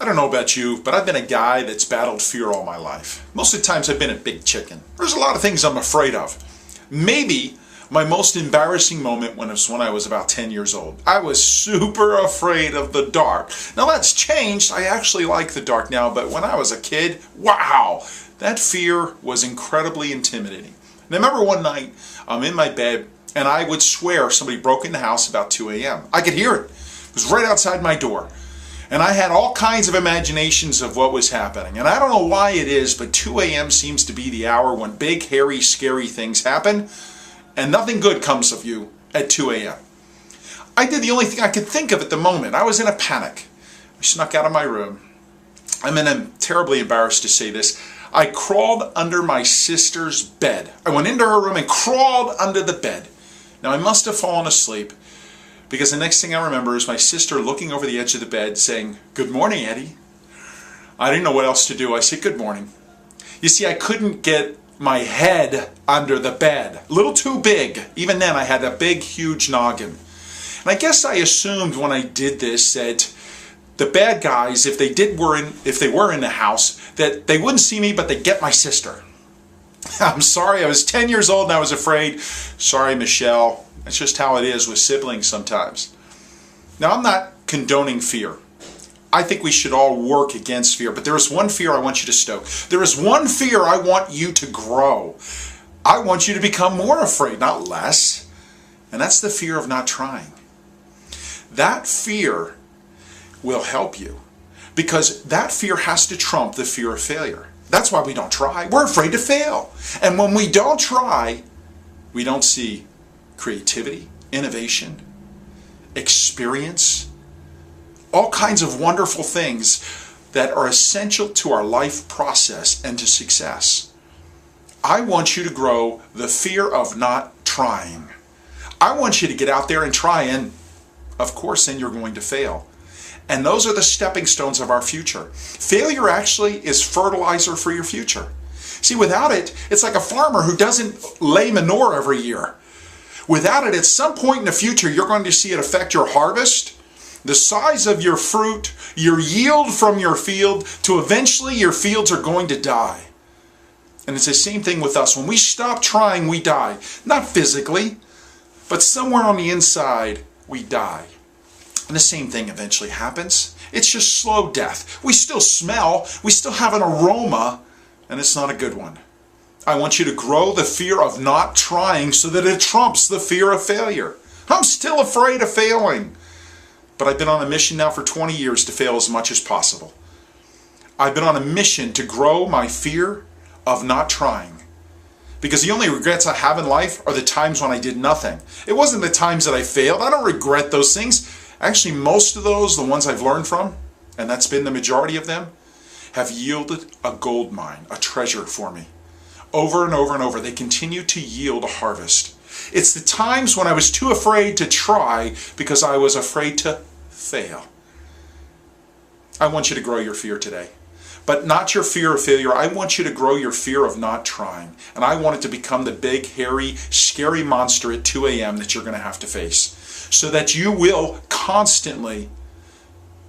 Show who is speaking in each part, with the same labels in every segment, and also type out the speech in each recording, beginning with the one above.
Speaker 1: I don't know about you, but I've been a guy that's battled fear all my life. Most of the times I've been a big chicken. There's a lot of things I'm afraid of. Maybe my most embarrassing moment was when I was about 10 years old. I was super afraid of the dark. Now that's changed. I actually like the dark now, but when I was a kid, wow, that fear was incredibly intimidating. And I remember one night I'm in my bed and I would swear somebody broke in the house about 2 a.m. I could hear it. It was right outside my door. And I had all kinds of imaginations of what was happening. And I don't know why it is, but 2 a.m. seems to be the hour when big, hairy, scary things happen. And nothing good comes of you at 2 a.m. I did the only thing I could think of at the moment. I was in a panic. I snuck out of my room. I'm terribly embarrassed to say this. I crawled under my sister's bed. I went into her room and crawled under the bed. Now I must have fallen asleep, because the next thing I remember is my sister looking over the edge of the bed saying, "Good morning, Eddie." I didn't know what else to do. I said, "Good morning." You see, I couldn't get my head under the bed. A little too big. Even then, I had a big, huge noggin. And I guess I assumed when I did this that the bad guys, if they were in the house, that they wouldn't see me, but they'd get my sister. I'm sorry, I was 10 years old and I was afraid. Sorry, Michelle. That's just how it is with siblings sometimes. Now, I'm not condoning fear. I think we should all work against fear, but there is one fear I want you to stoke. There is one fear I want you to grow. I want you to become more afraid, not less. And that's the fear of not trying. That fear will help you, because that fear has to trump the fear of failure. That's why we don't try. We're afraid to fail. And when we don't try, we don't see creativity, innovation, experience, all kinds of wonderful things that are essential to our life process and to success. I want you to grow the fear of not trying. I want you to get out there and try, and of course then you're going to fail. And those are the stepping stones of our future. Failure actually is fertilizer for your future. See, without it, it's like a farmer who doesn't lay manure every year. Without it, at some point in the future, you're going to see it affect your harvest, the size of your fruit, your yield from your field, to eventually your fields are going to die. And it's the same thing with us. When we stop trying, we die. Not physically, but somewhere on the inside, we die. And the same thing eventually happens. It's just slow death. We still smell, we still have an aroma, and it's not a good one. I want you to grow the fear of not trying so that it trumps the fear of failure. I'm still afraid of failing, but I've been on a mission now for 20 years to fail as much as possible. I've been on a mission to grow my fear of not trying, because the only regrets I have in life are the times when I did nothing. It wasn't the times that I failed. I don't regret those things. Actually, most of those, the ones I've learned from, and that's been the majority of them, have yielded a gold mine, a treasure for me. Over and over and over, they continue to yield a harvest. It's the times when I was too afraid to try because I was afraid to fail. I want you to grow your fear today. But not your fear of failure. I want you to grow your fear of not trying. And I want it to become the big, hairy, scary monster at 2 a.m. that you're going to have to face, so that you will constantly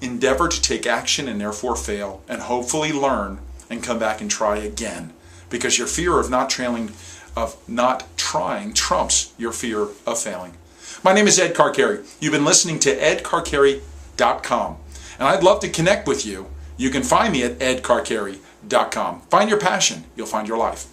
Speaker 1: endeavor to take action and therefore fail, and hopefully learn and come back and try again. Because your fear of not trying trumps your fear of failing. My name is Ed Carcarey. You've been listening to edcarcarey.com. And I'd love to connect with you. You can find me at edcarcarey.com. Find your passion. You'll find your life.